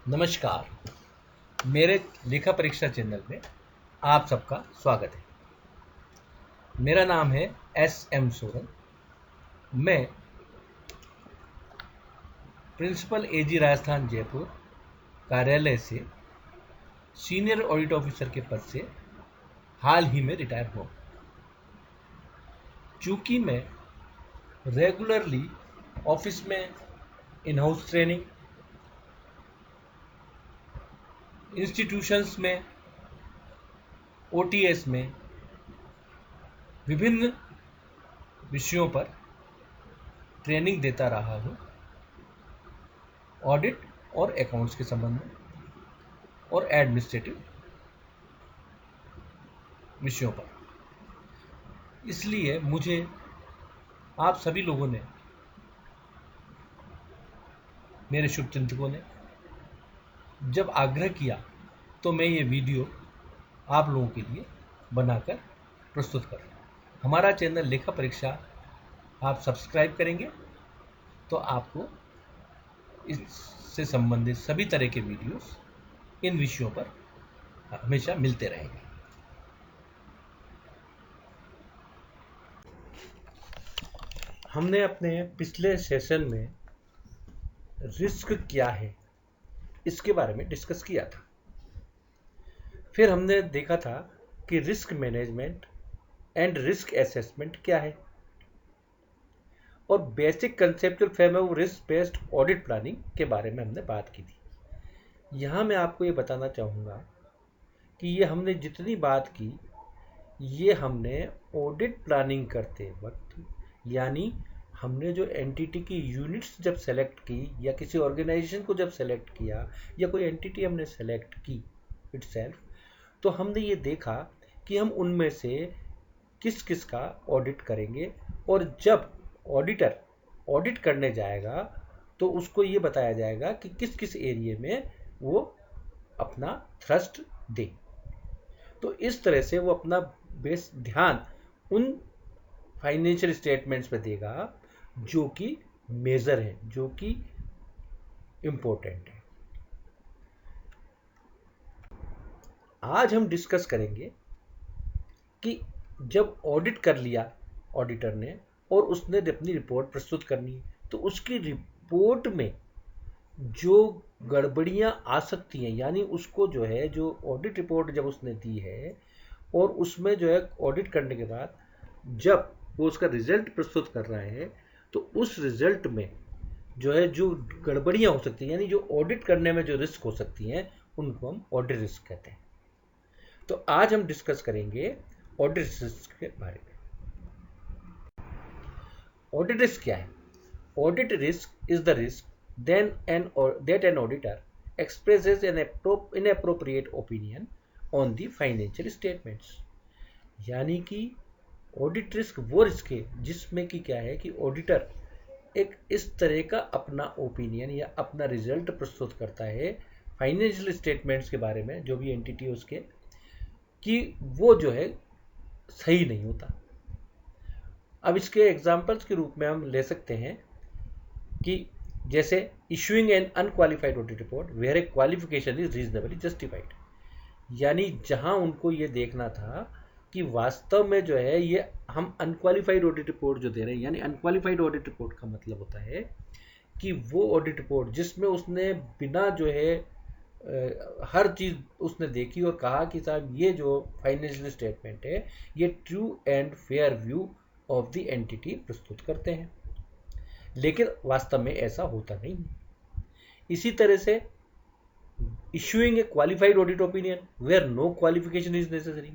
नमस्कार। मेरे लेखा परीक्षा चैनल में आप सबका स्वागत है। मेरा नाम है एस.एम. सोरेन। मैं प्रिंसिपल एजी राजस्थान जयपुर कार्यालय से सीनियर ऑडिट ऑफिसर के पद से हाल ही में रिटायर हुआ। चूँकि मैं रेगुलरली ऑफिस में इन हाउस ट्रेनिंग, इंस्टीट्यूशंस में, ओटीएस में विभिन्न विषयों पर ट्रेनिंग देता रहा हूँ, ऑडिट और अकाउंट्स के संबंध में और एडमिनिस्ट्रेटिव विषयों पर। इसलिए मुझे आप सभी लोगों ने, मेरे शुभचिंतकों ने जब आग्रह किया तो मैं ये वीडियो आप लोगों के लिए बनाकर प्रस्तुत कर रहा हूँ। हमारा चैनल लेखा परीक्षा आप सब्सक्राइब करेंगे तो आपको इससे संबंधित सभी तरह के वीडियोस इन विषयों पर हमेशा मिलते रहेंगे। हमने अपने पिछले सेशन में रिस्क क्या है इसके बारे में डिस्कस किया था। फिर हमने देखा था कि risk management and risk assessment क्या है और basic conceptual framework risk based audit planning के बारे में हमने बात की थी। यहाँ मैं आपको ये बताना चाहूँगा कि ये हमने जितनी बात की ये हमने ऑडिट प्लानिंग करते वक्त, यानी हमने जो एंटिटी की यूनिट्स जब सेलेक्ट की या किसी ऑर्गेनाइजेशन को जब सेलेक्ट किया या कोई एंटिटी हमने सेलेक्ट की इटसेल्फ, तो हमने ये देखा कि हम उनमें से किस किस का ऑडिट करेंगे और जब ऑडिटर ऑडिट करने जाएगा तो उसको ये बताया जाएगा कि किस किस एरिया में वो अपना थ्रस्ट दे। तो इस तरह से वो अपना बेस ध्यान उन फाइनेंशियल स्टेटमेंट्स पे देगा जो कि मेजर है, जो कि इंपॉर्टेंट है। आज हम डिस्कस करेंगे कि जब ऑडिट कर लिया ऑडिटर ने और उसने अपनी रिपोर्ट प्रस्तुत करनी है तो उसकी रिपोर्ट में जो गड़बड़ियां आ सकती हैं, यानी उसको जो है जो ऑडिट रिपोर्ट जब उसने दी है और उसमें जो है ऑडिट करने के बाद जब वो उसका रिजल्ट प्रस्तुत कर रहा है तो उस रिजल्ट में जो है जो गड़बड़ियां हो सकती हैं, यानी जो ऑडिट करने में जो रिस्क हो सकती हैं, उनको हम ऑडिट रिस्क कहते हैं। तो आज हम डिस्कस करेंगे ऑडिट रिस्क के बारे में। ऑडिट रिस्क क्या है? Audit risk is the risk that an auditor expresses an inappropriate opinion on the financial statements। यानी कि ऑडिट रिस्क वो रिस्क है जिसमें कि क्या है कि ऑडिटर एक इस तरह का अपना ओपिनियन या अपना रिजल्ट प्रस्तुत करता है फाइनेंशियल स्टेटमेंट्स के बारे में, जो भी एंटिटी है उसके, कि वो जो है सही नहीं होता। अब इसके एग्जांपल्स के रूप में हम ले सकते हैं कि जैसे issuing an unqualified audit report where a qualification is reasonably justified, यानी जहां उनको ये देखना था कि वास्तव में जो है ये हम अनक्वालिफाइड ऑडिट रिपोर्ट जो दे रहे हैं, यानी अनक्वालिफाइड ऑडिट रिपोर्ट का मतलब होता है कि वो ऑडिट रिपोर्ट जिसमें उसने बिना जो है हर चीज़ उसने देखी और कहा कि साहब ये जो फाइनेंशियल स्टेटमेंट है ये true and fair view of the entity प्रस्तुत करते हैं, लेकिन वास्तव में ऐसा होता नहीं है। इसी तरह से issuing a qualified audit opinion where no qualification is necessary,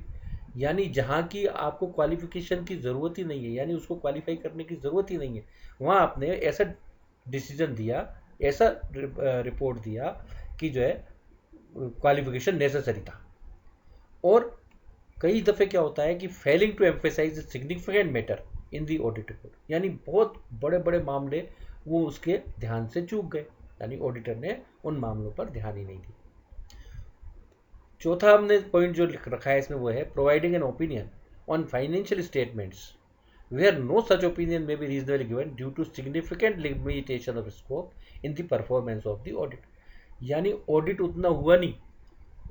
यानी जहाँ की आपको क्वालिफिकेशन की ज़रूरत ही नहीं है, यानी उसको क्वालिफाई करने की ज़रूरत ही नहीं है, वहाँ आपने ऐसा डिसीजन दिया, ऐसा रिपोर्ट दिया कि जो है क्वालिफिकेशन नेसेसरी था। और कई दफ़े क्या होता है कि failing to emphasise significant matter in the audit report, यानी बहुत बड़े बड़े मामले वो उसके ध्यान से चूक गए, यानी ऑडिटर ने उन मामलों पर ध्यान ही नहीं दिया। चौथा हमने पॉइंट जो लिख रखा है इसमें वो है providing an opinion on financial statements where no such opinion may be reasonably given due to significant limitation of scope in the performance of the audit, यानी ऑडिट उतना हुआ नहीं,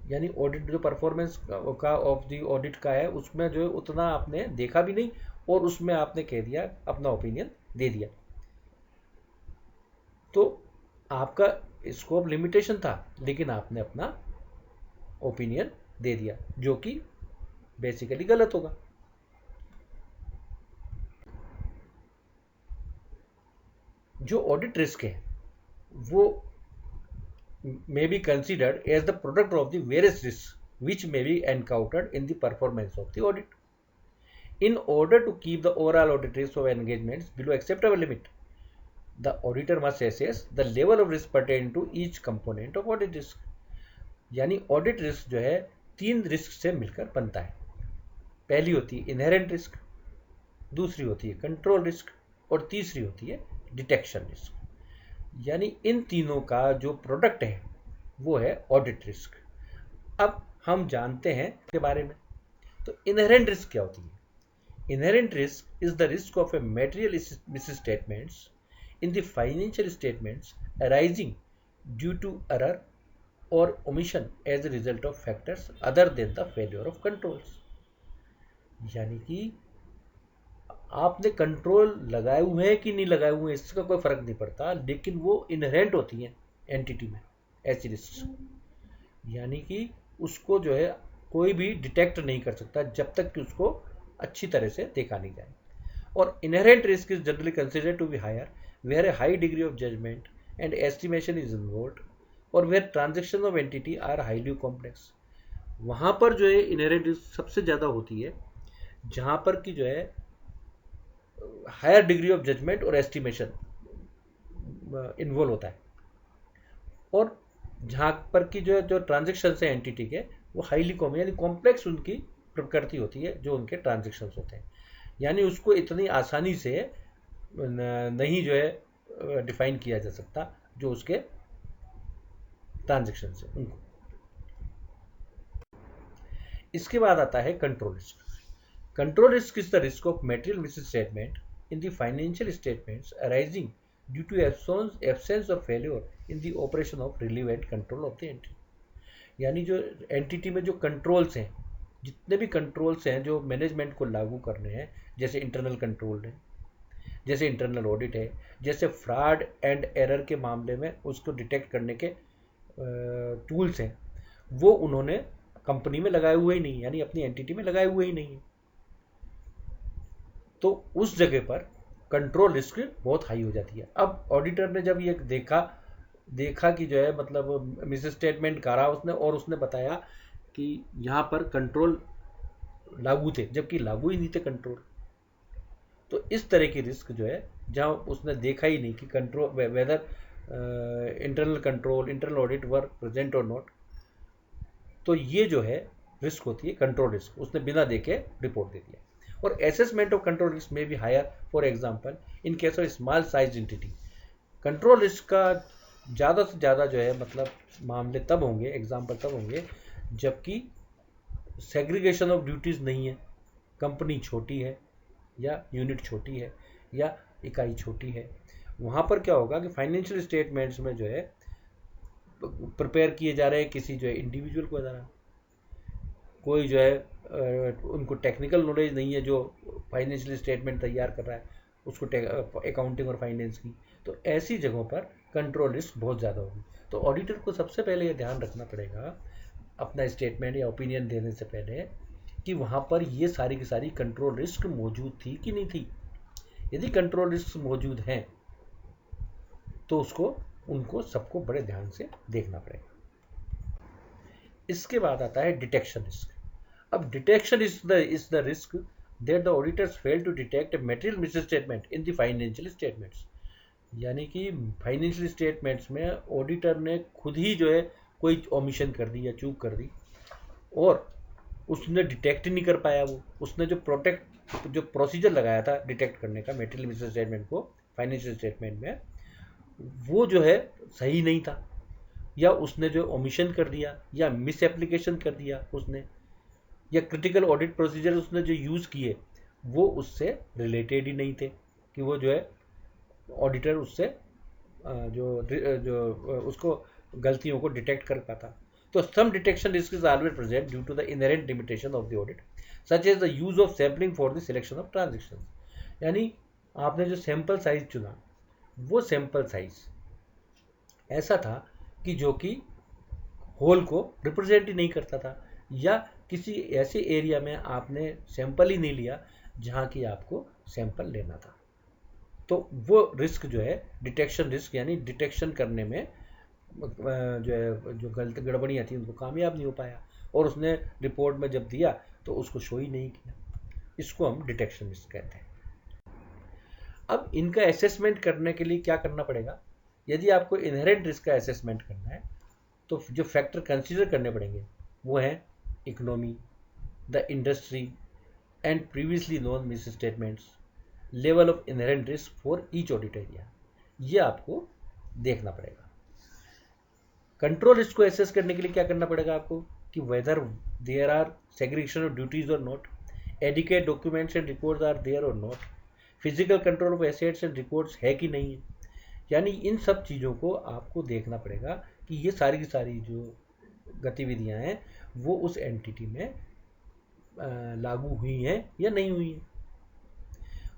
यानी ऑडिट जो परफॉर्मेंस का ऑफ द ऑडिट का है उसमें जो है उतना आपने देखा भी नहीं और उसमें आपने कह दिया, अपना ओपिनियन दे दिया। तो आपका स्कोप लिमिटेशन था लेकिन आपने अपना ओपिनियन दे दिया, जो कि बेसिकली गलत होगा। जो ऑडिट रिस्क है वो may be considered as the product of the various risks which may be encountered in the performance of the audit. In order to keep the overall audit risk of engagements below acceptable limit, the auditor must assess the level of risk pertaining to each component of audit risk. यानी audit risk जो है 3 risk से मिलकर बनता है। पहली होती है इनहेरेंट रिस्क, दूसरी होती है कंट्रोल रिस्क और तीसरी होती है डिटेक्शन रिस्क। यानी इन तीनों का जो प्रोडक्ट है वो है ऑडिट रिस्क। अब हम जानते हैं के बारे में। तो इनहेरेंट रिस्क क्या होती है? Inherent risk is the risk of a material misstatements in the financial statements arising due to error or omission as a result of factors other than the failure of controls. यानी कि आपने control लगाए हुए हैं कि नहीं लगाए हुए हैं इसका कोई फर्क नहीं पड़ता, लेकिन वो इनहेरेंट होती हैं एंटिटी में ऐसी रिस्क। यानी कि उसको जो है कोई भी डिटेक्ट नहीं कर सकता जब तक कि उसको अच्छी तरह से देखा नहीं जाए। और inherent risk is generally considered to be higher where a high degree of judgement and estimation is involved or where transaction of entity are highly complex. वहाँ पर जो है इनहेरेंट रिस्क सबसे ज़्यादा होती है जहाँ पर कि जो है हायर डिग्री ऑफ जजमेंट और एस्टिमेशन इन्वॉल्व होता है और जहाँ पर की जो ट्रांजेक्शन है एंटिटी के वो हाईली कॉम यानी कॉम्प्लेक्स उनकी प्रकृति होती है जो उनके ट्रांजेक्शन होते हैं। यानी उसको इतनी आसानी से नहीं जो है डिफाइन किया जा सकता जो उसके ट्रांजेक्शन है उनको। इसके बाद आता है control risk. Control risk is the risk of material misstatement in the financial statements arising due to absence or failure in the operation of relevant control of the entity। यानी जो एंटिटी में जो कंट्रोल्स हैं, जितने भी controls हैं जो management को लागू करने हैं, जैसे इंटरनल कंट्रोल है, जैसे इंटरनल ऑडिट है, जैसे फ्रॉड एंड एरर के मामले में उसको डिटेक्ट करने के टूल्स हैं, वो उन्होंने कंपनी में लगाए हुए ही नहीं, यानी अपनी एंटिटी में लगाए हुए ही नहीं है। तो उस जगह पर कंट्रोल रिस्क बहुत हाई हो जाती है। अब ऑडिटर ने जब ये देखा कि जो है मतलब मिस स्टेटमेंट करा उसने और उसने बताया कि यहाँ पर कंट्रोल लागू थे जबकि लागू ही नहीं थे कंट्रोल, तो इस तरह की रिस्क जो है जहाँ उसने देखा ही नहीं कि control weather internal control internal audit were present और नॉट, तो ये जो है रिस्क होती है कंट्रोल रिस्क, उसने बिना देखे रिपोर्ट दे दिया। और असेसमेंट ऑफ कंट्रोल रिस्क में भी higher for example in case of small size entity. Control risk का ज़्यादा से ज़्यादा जो है मतलब मामले तब होंगे, एग्जांपल तब होंगे जबकि सेग्रीगेशन ऑफ ड्यूटीज़ नहीं है, कंपनी छोटी है या यूनिट छोटी है या इकाई छोटी है। वहाँ पर क्या होगा कि फाइनेंशियल स्टेटमेंट्स में जो है प्रिपेयर किए जा रहे हैं किसी जो है इंडिविजुअल को द्वारा, कोई जो है उनको टेक्निकल नॉलेज नहीं है जो फाइनेंशियल स्टेटमेंट तैयार कर रहा है उसको अकाउंटिंग और फाइनेंस की, तो ऐसी जगहों पर कंट्रोल रिस्क बहुत ज़्यादा होगी। तो ऑडिटर को सबसे पहले ये ध्यान रखना पड़ेगा अपना स्टेटमेंट या ओपिनियन देने से पहले कि वहाँ पर ये सारी की सारी कंट्रोल रिस्क मौजूद थी कि नहीं थी। यदि कंट्रोल रिस्क मौजूद हैं तो उनको सबको बड़े ध्यान से देखना पड़ेगा। इसके बाद आता है डिटेक्शन रिस्क। अब detection is the risk that the auditors fail to detect a material misstatement in the financial statements. यानी कि फाइनेंशियल स्टेटमेंट्स में ऑडिटर ने खुद ही जो है कोई ओमिशन कर दी या चूक कर दी और उसने डिटेक्ट नहीं कर पाया, वो उसने जो प्रोसीजर लगाया था डिटेक्ट करने का मटेरियल मिसस्टेटमेंट को फाइनेंशियल स्टेटमेंट में, वो जो है सही नहीं था, या उसने जो ओमिशन कर दिया या मिस एप्लीकेशन कर दिया उसने, या क्रिटिकल ऑडिट प्रोसीजर उसने जो यूज़ किए वो उससे रिलेटेड ही नहीं थे कि वो जो है ऑडिटर उससे जो उसको गलतियों को डिटेक्ट कर पाता। तो some detection risk is always present due to the inherent limitation of the audit, such as the use of sampling for the selection of transaction. यानी आपने जो सैंपल साइज चुना, वो सैंपल साइज ऐसा था कि जो कि होल को रिप्रेजेंट ही नहीं करता था, या किसी ऐसे एरिया में आपने सैंपल ही नहीं लिया जहाँ की आपको सैंपल लेना था। तो वो रिस्क जो है डिटेक्शन रिस्क, यानी डिटेक्शन करने में जो है जो गलत गड़बड़ियाँ थी उनको कामयाब नहीं हो पाया, और उसने रिपोर्ट में जब दिया तो उसको शो ही नहीं किया। इसको हम डिटेक्शन रिस्क कहते हैं। अब इनका असेसमेंट करने के लिए क्या करना पड़ेगा? यदि आपको इनहेरेंट रिस्क का असेसमेंट करना है तो जो फैक्टर कंसीडर करने पड़ेंगे वो हैं economy, the industry and previously known miss statements, level of inherent risk for each audit area. ये आपको देखना पड़ेगा। कंट्रोल रिस्क को एसेस करने के लिए क्या करना पड़ेगा आपको कि whether there are segregation of duties or not, adequate documents and reports are there or not, physical control of assets and reports है कि नहीं है। यानी इन सब चीज़ों को आपको देखना पड़ेगा कि ये सारी की सारी जो गतिविधियां हैं वो उस एंटिटी में लागू हुई हैं या नहीं हुई हैं।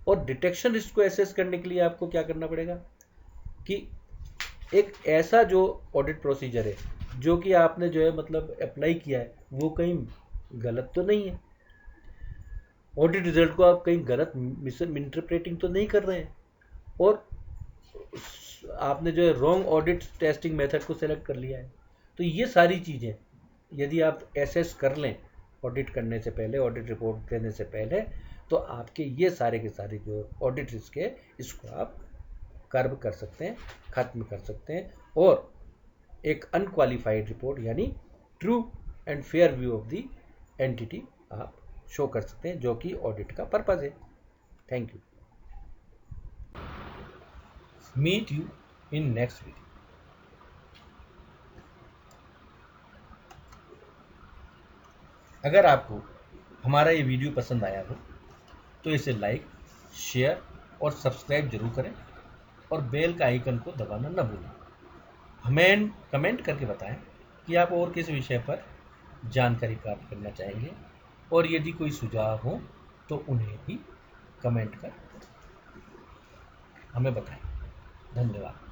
और डिटेक्शन रिस्क को एसेस करने के लिए आपको क्या करना पड़ेगा कि एक ऐसा जो ऑडिट प्रोसीजर है जो कि आपने जो है मतलब अप्लाई किया है वो कहीं गलत तो नहीं है, ऑडिट रिजल्ट को आप कहीं गलत मिस इंटरप्रेटिंग तो नहीं कर रहे हैं, और आपने जो है रॉन्ग ऑडिट टेस्टिंग मेथड को सेलेक्ट कर लिया है। तो ये सारी चीज़ें यदि आप एसेस कर लें ऑडिट करने से पहले, ऑडिट रिपोर्ट देने से पहले, तो आपके ये सारे के सारे जो ऑडिट रिस्क है इसको आप कर्व कर सकते हैं, खत्म कर सकते हैं, और एक अनक्वालिफाइड रिपोर्ट यानी true and fair view of the entity आप शो कर सकते हैं, जो कि ऑडिट का पर्पज है। Thank you. Meet you in next video. अगर आपको हमारा ये वीडियो पसंद आया हो तो इसे लाइक, शेयर और सब्सक्राइब जरूर करें, और बेल का आइकन को दबाना न भूलें। हमें कमेंट करके बताएं कि आप और किस विषय पर जानकारी प्राप्त करना चाहेंगे, और यदि कोई सुझाव हो तो उन्हें भी कमेंट कर हमें बताएं। धन्यवाद।